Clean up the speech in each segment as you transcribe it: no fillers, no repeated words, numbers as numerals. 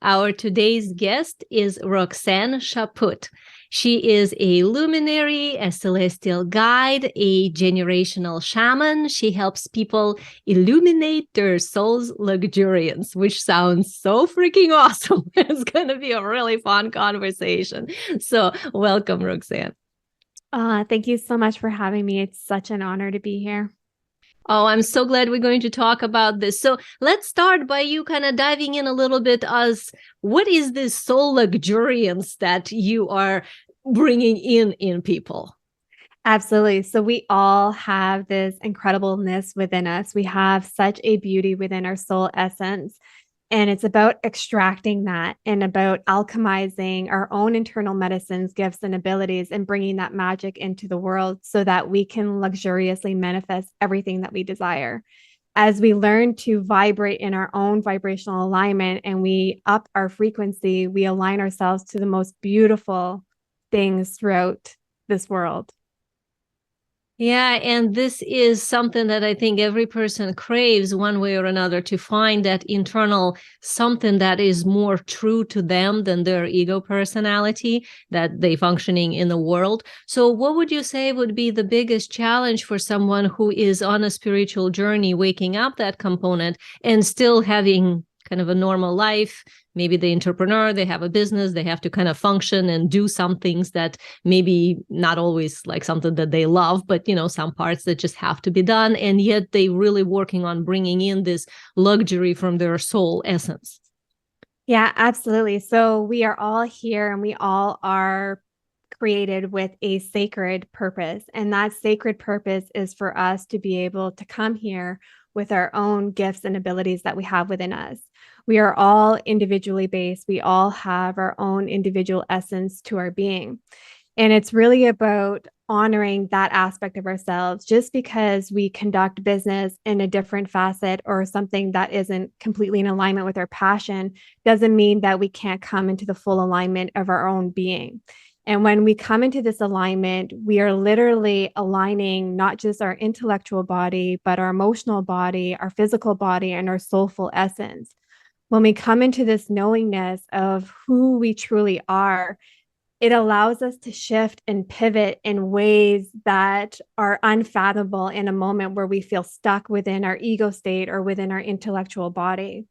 Our today's guest is Roxanne Chaput. She is a luminary, a celestial guide, a generational shaman. She helps people illuminate their soul's luxuriance, which sounds so freaking awesome. It's going to be a really fun conversation. So welcome, Roxanne. Thank you so much for having me. It's such an honor to be here. Oh, I'm so glad we're going to talk about this. So let's start by you kind of diving in a little bit as what is this soul luxuriance that you are bringing in people? Absolutely. So we all have this incredibleness within us. We have such a beauty within our soul essence. And it's about extracting that and about alchemizing our own internal medicines, gifts, and abilities and bringing that magic into the world so that we can luxuriously manifest everything that we desire. As we learn to vibrate in our own vibrational alignment and we up our frequency, we align ourselves to the most beautiful things throughout this world. Yeah, and this is something that I think every person craves one way or another, to find that internal something that is more true to them than their ego personality that they functioning in the world. So what would you say would be the biggest challenge for someone who is on a spiritual journey, waking up that component and still having kind of a normal life? Maybe the entrepreneur, they have a business, they have to kind of function and do some things that maybe not always like something that they love, but some parts that just have to be done. And yet they really working on bringing in this luxury from their soul essence. Yeah, absolutely. So we are all here and we all are created with a sacred purpose. And that sacred purpose is for us to be able to come here with our own gifts and abilities that we have within us. We are all individually based. We all have our own individual essence to our being. And it's really about honoring that aspect of ourselves. Just because we conduct business in a different facet or something that isn't completely in alignment with our passion doesn't mean that we can't come into the full alignment of our own being. And when we come into this alignment, we are literally aligning not just our intellectual body, but our emotional body, our physical body, and our soulful essence. When we come into this knowingness of who we truly are, it allows us to shift and pivot in ways that are unfathomable in a moment where we feel stuck within our ego state or within our intellectual body.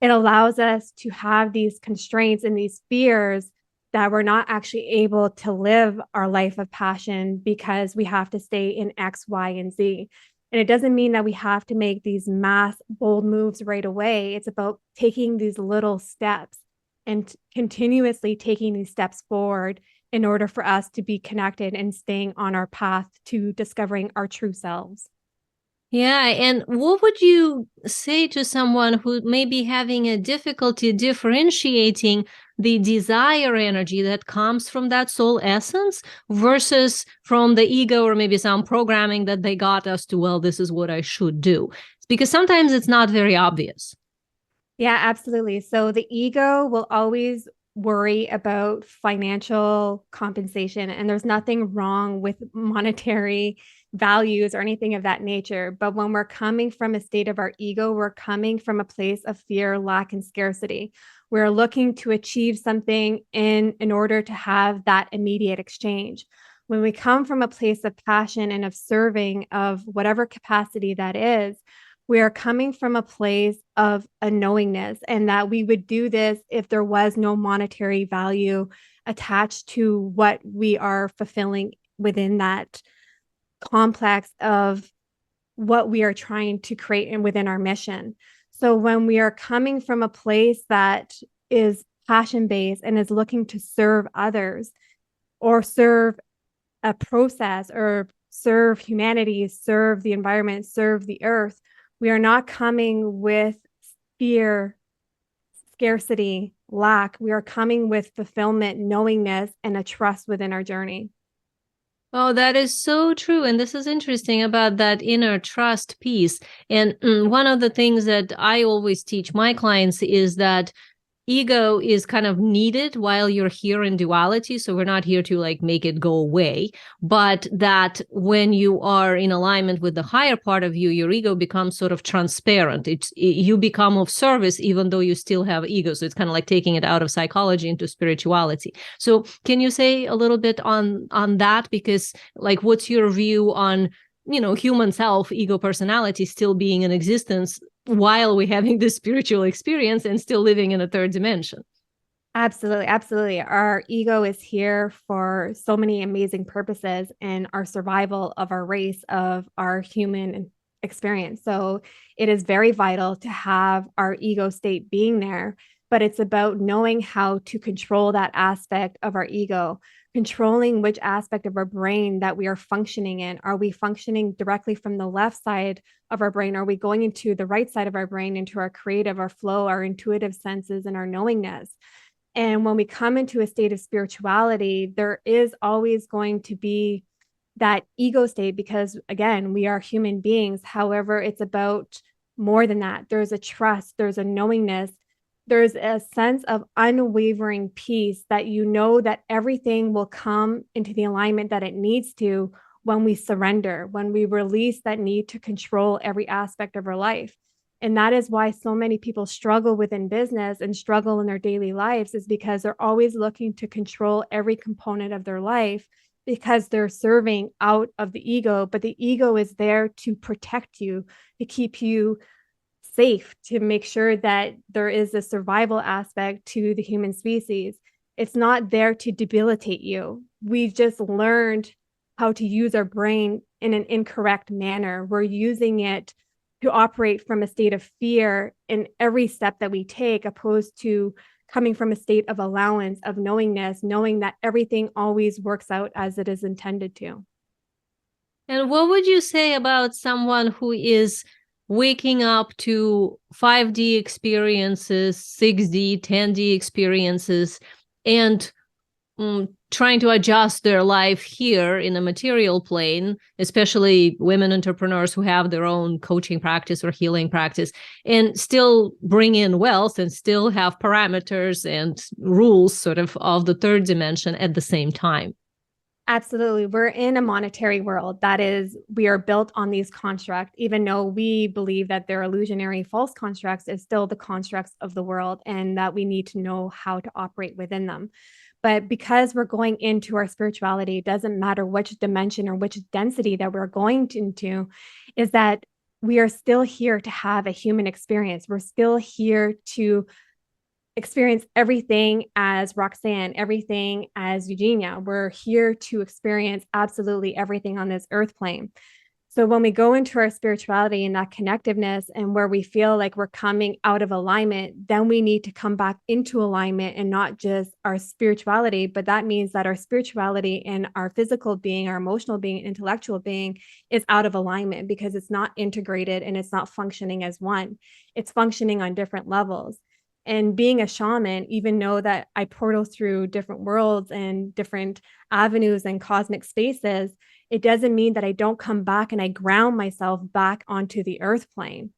It allows us to have these constraints and these fears that we're not actually able to live our life of passion because we have to stay in X, Y, and Z. And it doesn't mean that we have to make these mass bold moves right away. It's about taking these little steps and continuously taking these steps forward in order for us to be connected and staying on our path to discovering our true selves. Yeah, and what would you say to someone who may be having a difficulty differentiating the desire energy that comes from that soul essence versus from the ego or maybe some programming that they got as to, well, this is what I should do? Because sometimes it's not very obvious. Yeah, absolutely. So the ego will always worry about financial compensation, and there's nothing wrong with monetary values or anything of that nature. But when we're coming from a state of our ego, we're coming from a place of fear, lack, and scarcity. We're looking to achieve something in order to have that immediate exchange. When we come from a place of passion and of serving of whatever capacity that is, we are coming from a place of a knowingness, and that we would do this if there was no monetary value attached to what we are fulfilling within that complex of what we are trying to create and within our mission. So when we are coming from a place that is passion based and is looking to serve others or serve a process or serve humanity, serve the environment, serve the earth, we are not coming with fear, scarcity, lack. We are coming with fulfillment, knowingness, and a trust within our journey. Oh, that is so true. And this is interesting about that inner trust piece. And one of the things that I always teach my clients is that ego is kind of needed while you're here in duality. So we're not here to like make it go away, but that when you are in alignment with the higher part of you, your ego becomes sort of transparent. You become of service, even though you still have ego. So it's kind of like taking it out of psychology into spirituality. So can you say a little bit on that? Because like, what's your view on, human self, ego, personality still being in existence while we're having this spiritual experience and still living in a third dimension? Absolutely. Absolutely. Our ego is here for so many amazing purposes in our survival of our race, of our human experience. So it is very vital to have our ego state being there, but it's about knowing how to control that aspect of our ego, controlling which aspect of our brain that we are functioning in. Are we functioning directly from the left side of our brain? Are we going into the right side of our brain, into our creative, our flow, our intuitive senses, and our knowingness? And when we come into a state of spirituality, there is always going to be that ego state because, again, we are human beings. However, it's about more than that. There's a trust, there's a knowingness, there's a sense of unwavering peace that you know that everything will come into the alignment that it needs to when we surrender, when we release that need to control every aspect of our life. And that is why so many people struggle within business and struggle in their daily lives, is because they're always looking to control every component of their life because they're serving out of the ego. But the ego is there to protect you, to keep you safe, to make sure that there is a survival aspect to the human species. It's not there to debilitate you. We've just learned how to use our brain in an incorrect manner. We're using it to operate from a state of fear in every step that we take, opposed to coming from a state of allowance, of knowingness, knowing that everything always works out as it is intended to. And what would you say about someone who is waking up to 5D experiences, 6D, 10D experiences, and trying to adjust their life here in a material plane, especially women entrepreneurs who have their own coaching practice or healing practice, and still bring in wealth and still have parameters and rules sort of the third dimension at the same time? Absolutely. We're in a monetary world. That is, we are built on these constructs, even though we believe that they're illusionary false constructs, is still the constructs of the world, and that we need to know how to operate within them. But because we're going into our spirituality, it doesn't matter which dimension or which density that we're going into, is that we are still here to have a human experience. We're still here to experience everything as Roxanne, everything as Eugenia. We're here to experience absolutely everything on this earth plane. So when we go into our spirituality and that connectiveness, and where we feel like we're coming out of alignment, then we need to come back into alignment, and not just our spirituality, but that means that our spirituality and our physical being, our emotional being, intellectual being is out of alignment because it's not integrated and it's not functioning as one. It's functioning on different levels. And being a shaman, even though that I portal through different worlds and different avenues and cosmic spaces, it doesn't mean that I don't come back and I ground myself back onto the earth plane.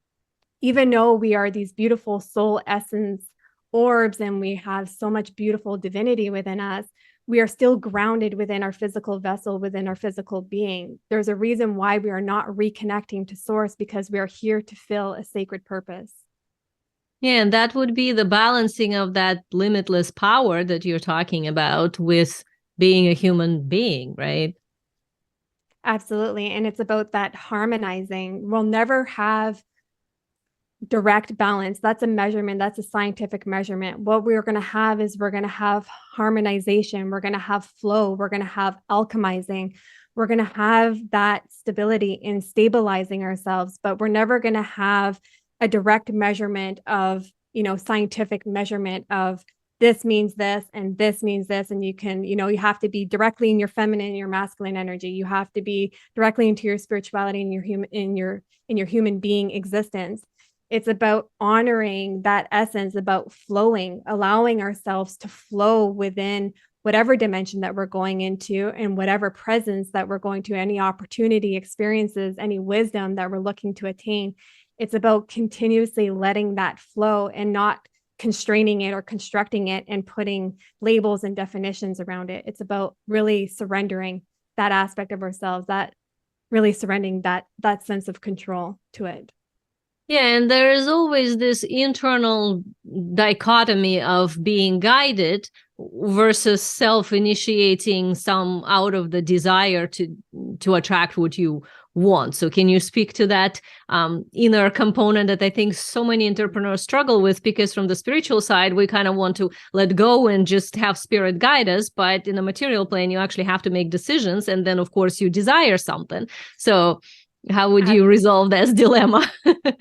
Even though we are these beautiful soul essence orbs and we have so much beautiful divinity within us, we are still grounded within our physical vessel, within our physical being. There's a reason why we are not reconnecting to source, because we are here to fill a sacred purpose. Yeah, and that would be the balancing of that limitless power that you're talking about with being a human being, right? Absolutely. And it's about that harmonizing. We'll never have direct balance. That's a measurement. That's a scientific measurement. What we're going to have is we're going to have harmonization. We're going to have flow. We're going to have alchemizing. We're going to have that stability in stabilizing ourselves, but we're never going to have a direct measurement of, scientific measurement of this means this and this means this. And you can, you have to be directly in your feminine and your masculine energy. You have to be directly into your spirituality and your human, in your human being existence. It's about honoring that essence, about flowing, allowing ourselves to flow within whatever dimension that we're going into, and whatever presence that we're going to, any opportunity, experiences, any wisdom that we're looking to attain. It's about continuously letting that flow and not constraining it or constructing it and putting labels and definitions around it. It's about really surrendering that aspect of ourselves, that really surrendering that sense of control to it. Yeah, and there is always this internal dichotomy of being guided versus self-initiating some out of the desire to attract what you want. So can you speak to that inner component that I think so many entrepreneurs struggle with? Because from the spiritual side, we kind of want to let go and just have spirit guide us. But in the material plane, you actually have to make decisions. And then, of course, you desire something. So how would you resolve this dilemma?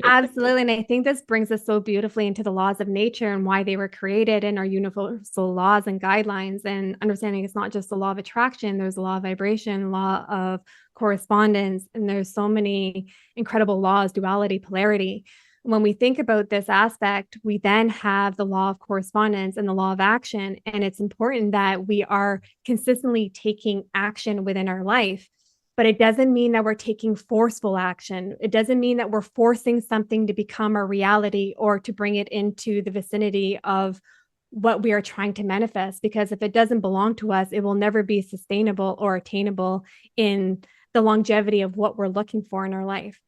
Absolutely. And I think this brings us so beautifully into the laws of nature and why they were created and our universal laws and guidelines, and understanding it's not just the law of attraction, there's a law of vibration, law of correspondence, and there's so many incredible laws, duality, polarity. When we think about this aspect, we then have the law of correspondence and the law of action. And it's important that we are consistently taking action within our life. But it doesn't mean that we're taking forceful action. It doesn't mean that we're forcing something to become a reality or to bring it into the vicinity of what we are trying to manifest. Because if it doesn't belong to us, it will never be sustainable or attainable in the longevity of what we're looking for in our life.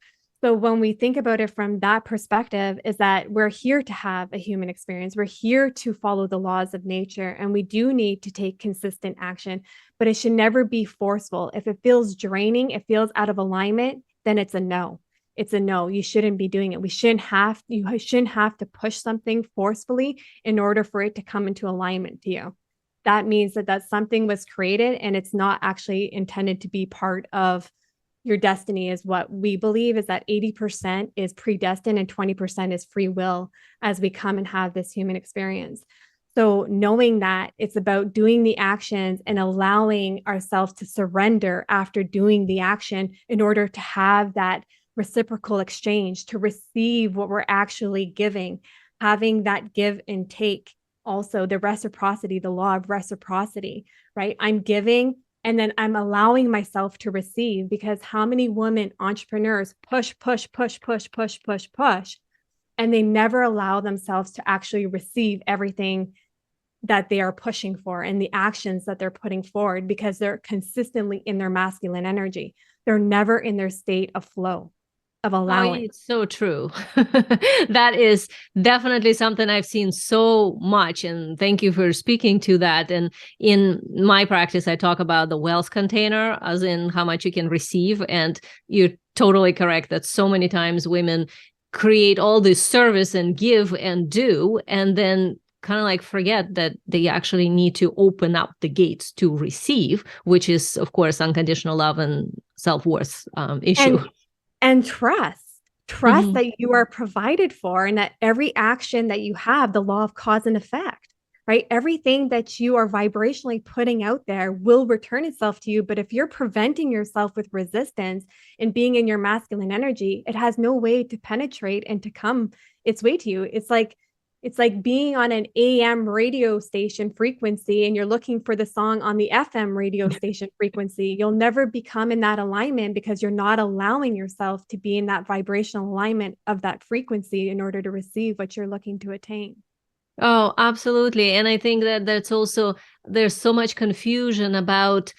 So when we think about it from that perspective, is that we're here to have a human experience. We're here to follow the laws of nature, and we do need to take consistent action, but it should never be forceful. If it feels draining, it feels out of alignment, then it's a no. It's a no. You shouldn't be doing it. You shouldn't have to push something forcefully in order for it to come into alignment to you. That means that something was created and it's not actually intended to be part of your destiny. Is what we believe, is that 80% is predestined and 20% is free will as we come and have this human experience. So knowing that it's about doing the actions and allowing ourselves to surrender after doing the action in order to have that reciprocal exchange, to receive what we're actually giving, having that give and take. Also the reciprocity, the law of reciprocity, right? I'm giving and then I'm allowing myself to receive, because how many women entrepreneurs push, and they never allow themselves to actually receive everything that they are pushing for and the actions that they're putting forward, because they're consistently in their masculine energy. They're never in their state of flow, of allowing. Oh, it's so true. That is definitely something I've seen so much. And thank you for speaking to that. And in my practice, I talk about the wealth container, as in how much you can receive. And you're totally correct that so many times women create all this service and give and do, and then kind of like forget that they actually need to open up the gates to receive, which is, of course, unconditional love and self-worth issue. And trust that you are provided for, and that every action that you have, the law of cause and effect, right? Everything that you are vibrationally putting out there will return itself to you. But if you're preventing yourself with resistance and being in your masculine energy, it has no way to penetrate and to come its way to you. It's like being on an AM radio station frequency and you're looking for the song on the FM radio station frequency. You'll never become in that alignment because you're not allowing yourself to be in that vibrational alignment of that frequency in order to receive what you're looking to attain. Oh, absolutely. And I think that there's so much confusion about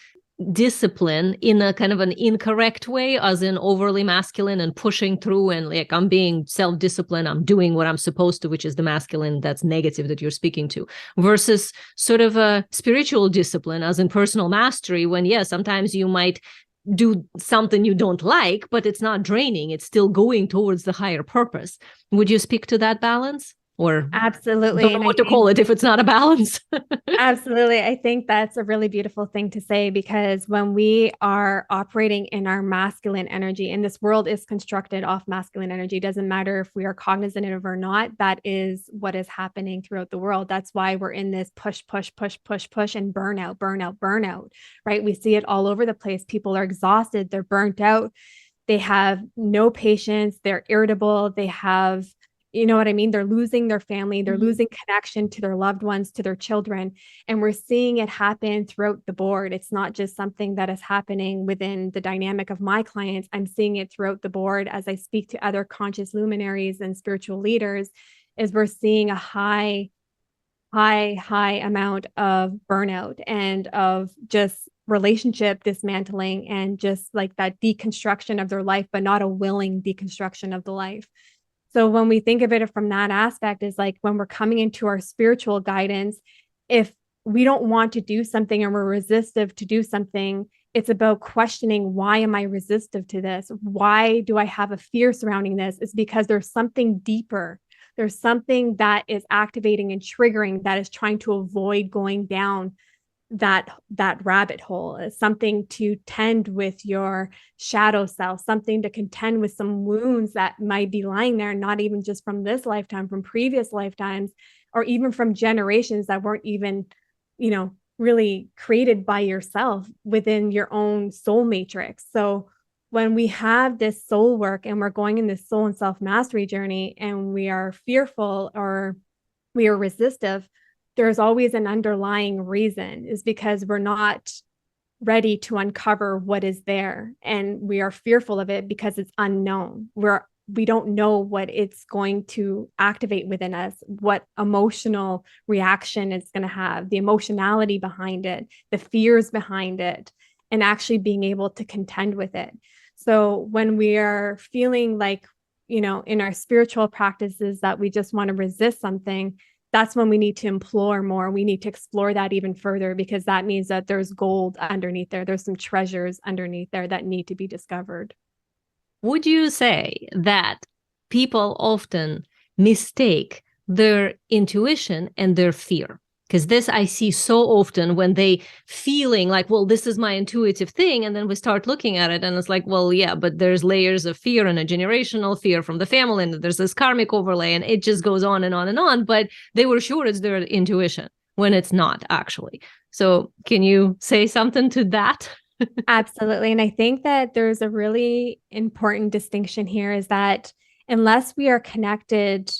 discipline in a kind of an incorrect way, as in overly masculine and pushing through, and like I'm being self-disciplined, I'm doing what I'm supposed to, which is the masculine that's negative that you're speaking to, versus sort of a spiritual discipline, as in personal mastery, when yes, sometimes you might do something you don't like, but it's not draining, it's still going towards the higher purpose. Would you speak to that balance? Or absolutely. don't know what to call it if it's not a balance. Absolutely. I think that's a really beautiful thing to say, because when we are operating in our masculine energy, and this world is constructed off masculine energy, doesn't matter if we are cognizant of it or not, that is what is happening throughout the world. That's why we're in this push, and burnout, right? We see it all over the place. People are exhausted. They're burnt out. They have no patience. They're irritable. They have, you know what I mean? They're losing their family. They're losing connection to their loved ones, to their children. And we're seeing it happen throughout the board. It's not just something that is happening within the dynamic of my clients. I'm seeing it throughout the board as I speak to other conscious luminaries and spiritual leaders. is we're seeing a high amount of burnout and of just relationship dismantling and just like that deconstruction of their life, but not a willing deconstruction of the life. So when we think of it from that aspect, is like when we're coming into our spiritual guidance, if we don't want to do something and we're resistive to do something, it's about questioning, why am I resistive to this? Why do I have a fear surrounding this? It's because there's something deeper. There's something that is activating and triggering that is trying to avoid going down that rabbit hole. Is something to tend with your shadow self, something to contend with some wounds that might be lying there, not even just from this lifetime, from previous lifetimes, or even from generations that weren't even, really created by yourself within your own soul matrix. So when we have this soul work and we're going in this soul and self mastery journey and we are fearful or we are resistive, there's always an underlying reason, is because we're not ready to uncover what is there. And we are fearful of it because it's unknown. We don't know what it's going to activate within us, what emotional reaction it's going to have, the emotionality behind it, the fears behind it, and actually being able to contend with it. So when we are feeling like, in our spiritual practices that we just want to resist something, that's when we need to implore more. We need to explore that even further, because that means that there's gold underneath there. There's some treasures underneath there that need to be discovered. Would you say that people often mistake their intuition and their fear? Because this I see so often when they feeling like, well, this is my intuitive thing. And then we start looking at it and it's like, well, yeah, but there's layers of fear and a generational fear from the family. And there's this karmic overlay and it just goes on and on and on. But they were sure it's their intuition when it's not actually. So can you say something to that? Absolutely. And I think that there's a really important distinction here, is that unless we are connected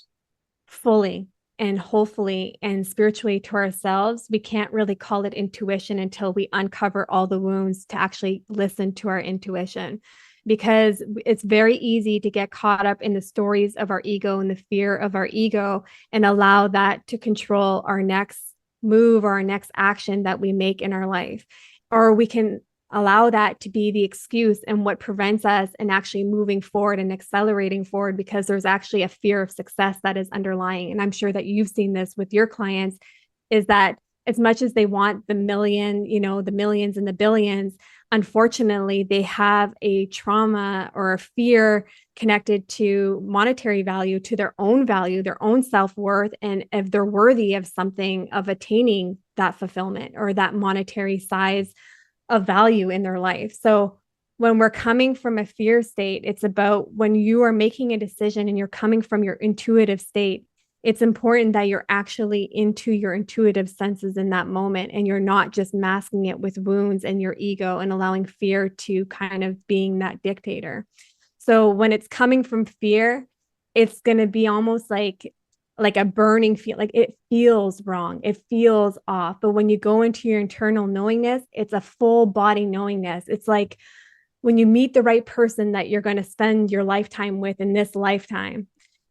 fully and wholly and spiritually to ourselves, we can't really call it intuition until we uncover all the wounds to actually listen to our intuition. Because it's very easy to get caught up in the stories of our ego and the fear of our ego and allow that to control our next move or our next action that we make in our life. Or we can allow that to be the excuse and what prevents us in actually moving forward and accelerating forward, because there's actually a fear of success that is underlying. And I'm sure that you've seen this with your clients, is that as much as they want the million, the millions and the billions, unfortunately, they have a trauma or a fear connected to monetary value, to their own value, their own self-worth, and if they're worthy of something, of attaining that fulfillment or that monetary size of value in their life. So when we're coming from a fear state, it's about when you are making a decision and you're coming from your intuitive state, it's important that you're actually into your intuitive senses in that moment, and you're not just masking it with wounds and your ego and allowing fear to kind of being that dictator. So when it's coming from fear, it's going to be almost like a burning feel, like it feels wrong, it feels off. But when you go into your internal knowingness, it's a full body knowingness. It's like when you meet the right person that you're going to spend your lifetime with in this lifetime,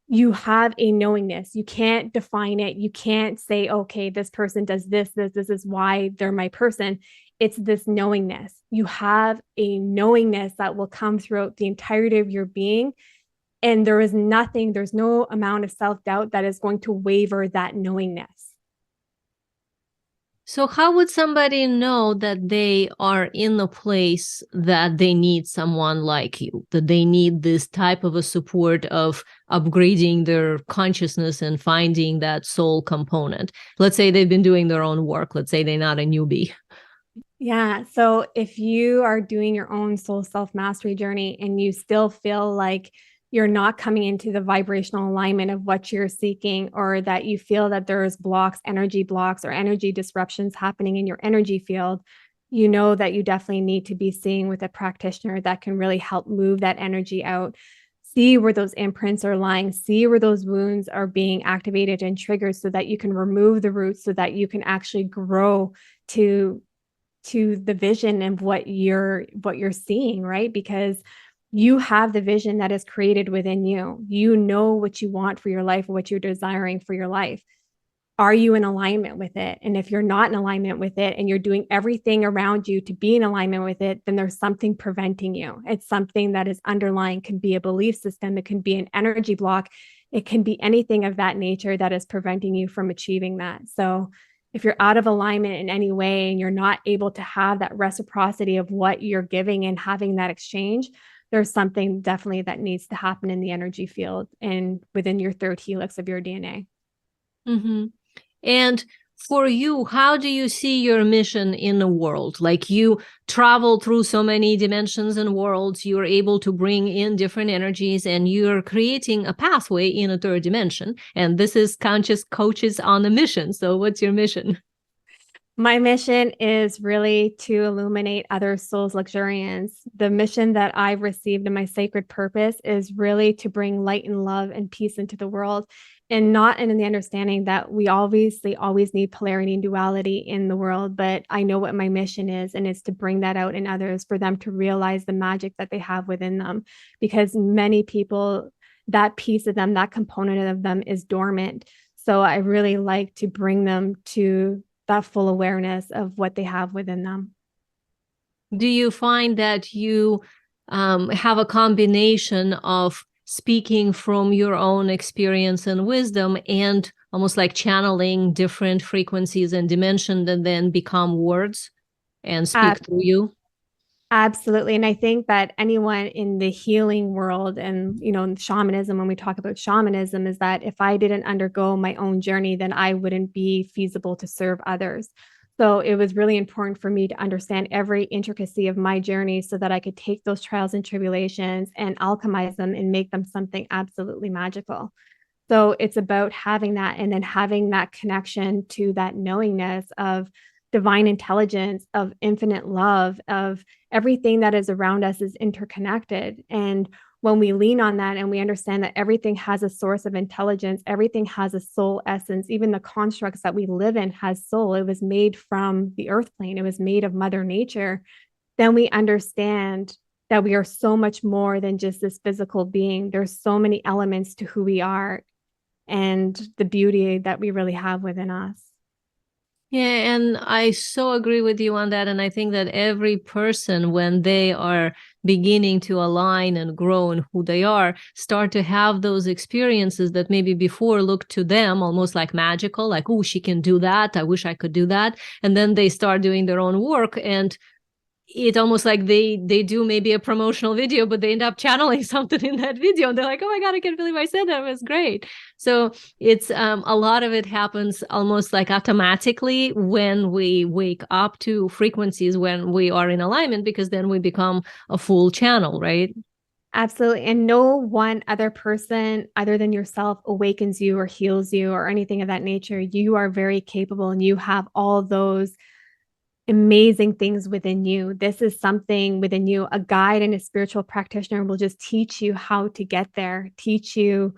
you have a knowingness. You can't define it. You can't say, okay, this person does this is why they're my person. It's this knowingness. You have a knowingness that will come throughout the entirety of your being. And there's no amount of self-doubt that is going to waver that knowingness. So how would somebody know that they are in a place that they need someone like you, that they need this type of a support of upgrading their consciousness and finding that soul component? Let's say they've been doing their own work. Let's say they're not a newbie. Yeah. So if you are doing your own soul self-mastery journey and you still feel like you're not coming into the vibrational alignment of what you're seeking, or that you feel that there's energy blocks or energy disruptions happening in your energy field, you know that you definitely need to be seeing with a practitioner that can really help move that energy out. See where those imprints are lying, see where those wounds are being activated and triggered, so that you can remove the roots, so that you can actually grow to the vision of what you're seeing, right? Because you have the vision that is created within you. You know what you want for your life, what you're desiring for your life. Are you in alignment with it? And if you're not in alignment with it and you're doing everything around you to be in alignment with it, then there's something preventing you. It's something that is underlying, can be a belief system, it can be an energy block, it can be anything of that nature that is preventing you from achieving that. So if you're out of alignment in any way and you're not able to have that reciprocity of what you're giving and having that exchange, there's something definitely that needs to happen in the energy field and within your third helix of your DNA. Mm-hmm. And for you, how do you see your mission in the world? Like, you travel through so many dimensions and worlds, you're able to bring in different energies, and you're creating a pathway in a third dimension. And this is Conscious Coaches on a Mission. So what's your mission? My mission is really to illuminate other souls' luxuriance. The mission that I've received in my sacred purpose is really to bring light and love and peace into the world, and not in the understanding that we obviously always need polarity and duality in the world. But I know what my mission is, and it's to bring that out in others, for them to realize the magic that they have within them. Because many people, that piece of them, that component of them is dormant. So I really like to bring them to that full awareness of what they have within them. Do you find that you have a combination of speaking from your own experience and wisdom, and almost like channeling different frequencies and dimensions and then become words and speak through you? Absolutely. And I think that anyone in the healing world and, in shamanism, when we talk about shamanism, is that if I didn't undergo my own journey, then I wouldn't be feasible to serve others. So it was really important for me to understand every intricacy of my journey so that I could take those trials and tribulations and alchemize them and make them something absolutely magical. So it's about having that, and then having that connection to that knowingness of divine intelligence, of infinite love, of everything that is around us is interconnected. And when we lean on that and we understand that everything has a source of intelligence, everything has a soul essence, even the constructs that we live in has soul. It was made from the earth plane, it was made of Mother Nature. Then we understand that we are so much more than just this physical being. There's so many elements to who we are and the beauty that we really have within us. Yeah, and I so agree with you on that. And I think that every person, when they are beginning to align and grow in who they are, start to have those experiences that maybe before looked to them almost like magical, like, oh, she can do that, I wish I could do that. And then they start doing their own work, and it's almost like they do maybe a promotional video, but they end up channeling something in that video, and they're like, oh my God, I can't believe I said that, it was great. So it's a lot of it happens almost like automatically when we wake up to frequencies, when we are in alignment, because then we become a full channel, right? Absolutely. And no one other person other than yourself awakens you or heals you or anything of that nature. You are very capable and you have all those amazing things within you. This is something within you. A guide and a spiritual practitioner will just teach you how to get there, teach you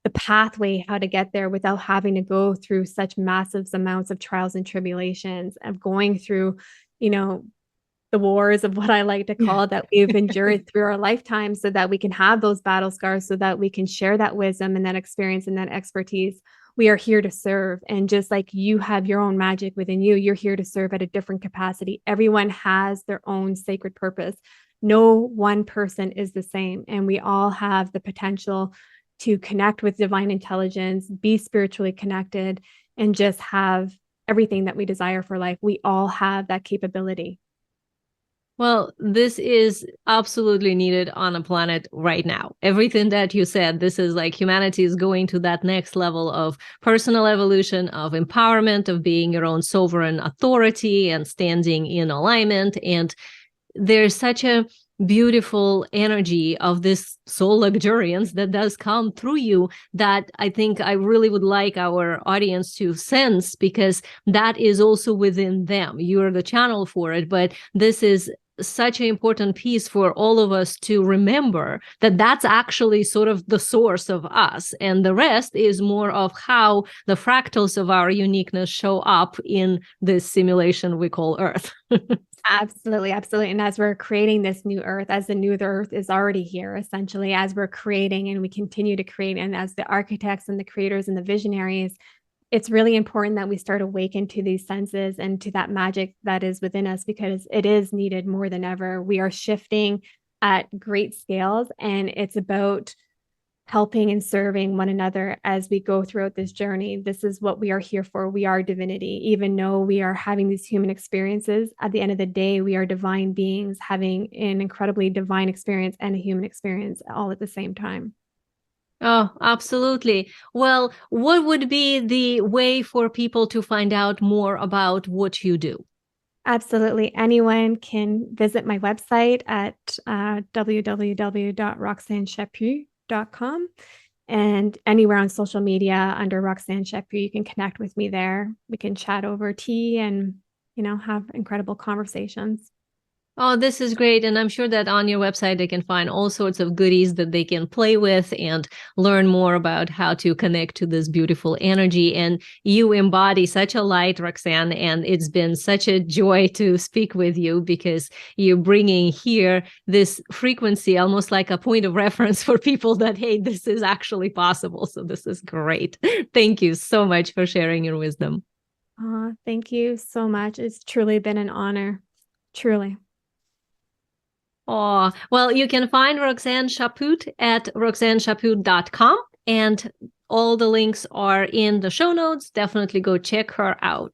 the pathway, how to get there without having to go through such massive amounts of trials and tribulations, of going through, the wars of what I like to call it, that we've endured through our lifetime, so that we can have those battle scars, so that we can share that wisdom and that experience and that expertise. We are here to serve. And just like you have your own magic within you, you're here to serve at a different capacity. Everyone has their own sacred purpose. No one person is the same. And we all have the potential to connect with divine intelligence, be spiritually connected, and just have everything that we desire for life. We all have that capability. Well, this is absolutely needed on a planet right now. Everything that you said, this is like humanity is going to that next level of personal evolution, of empowerment, of being your own sovereign authority and standing in alignment. And there's such a beautiful energy of this soul luxuriance that does come through you, that I think I really would like our audience to sense, because that is also within them. You're the channel for it, but this is such an important piece for all of us to remember, that that's actually sort of the source of us, and the rest is more of how the fractals of our uniqueness show up in this simulation we call Earth. Absolutely, absolutely. And as we're creating this new earth, as the new earth is already here, essentially, as we're creating and we continue to create, and as the architects and the creators and the visionaries, it's really important that we start awaken to these senses and to that magic that is within us, because it is needed more than ever. We are shifting at great scales, and it's about helping and serving one another as we go throughout this journey. This is what we are here for. We are divinity. Even though we are having these human experiences, at the end of the day, we are divine beings having an incredibly divine experience and a human experience all at the same time. Oh, absolutely. Well, what would be the way for people to find out more about what you do? Absolutely. Anyone can visit my website at www.roxannechaput.com, and anywhere on social media under Roxanne Chaput, you can connect with me there. We can chat over tea and, have incredible conversations. Oh, this is great. And I'm sure that on your website, they can find all sorts of goodies that they can play with and learn more about how to connect to this beautiful energy. And you embody such a light, Roxanne. And it's been such a joy to speak with you, because you're bringing here this frequency, almost like a point of reference for people that, hey, this is actually possible. So this is great. Thank you so much for sharing your wisdom. Thank you so much. It's truly been an honor. Truly. Oh, well, you can find Roxanne Chaput at roxannechaput.com, and all the links are in the show notes. Definitely go check her out.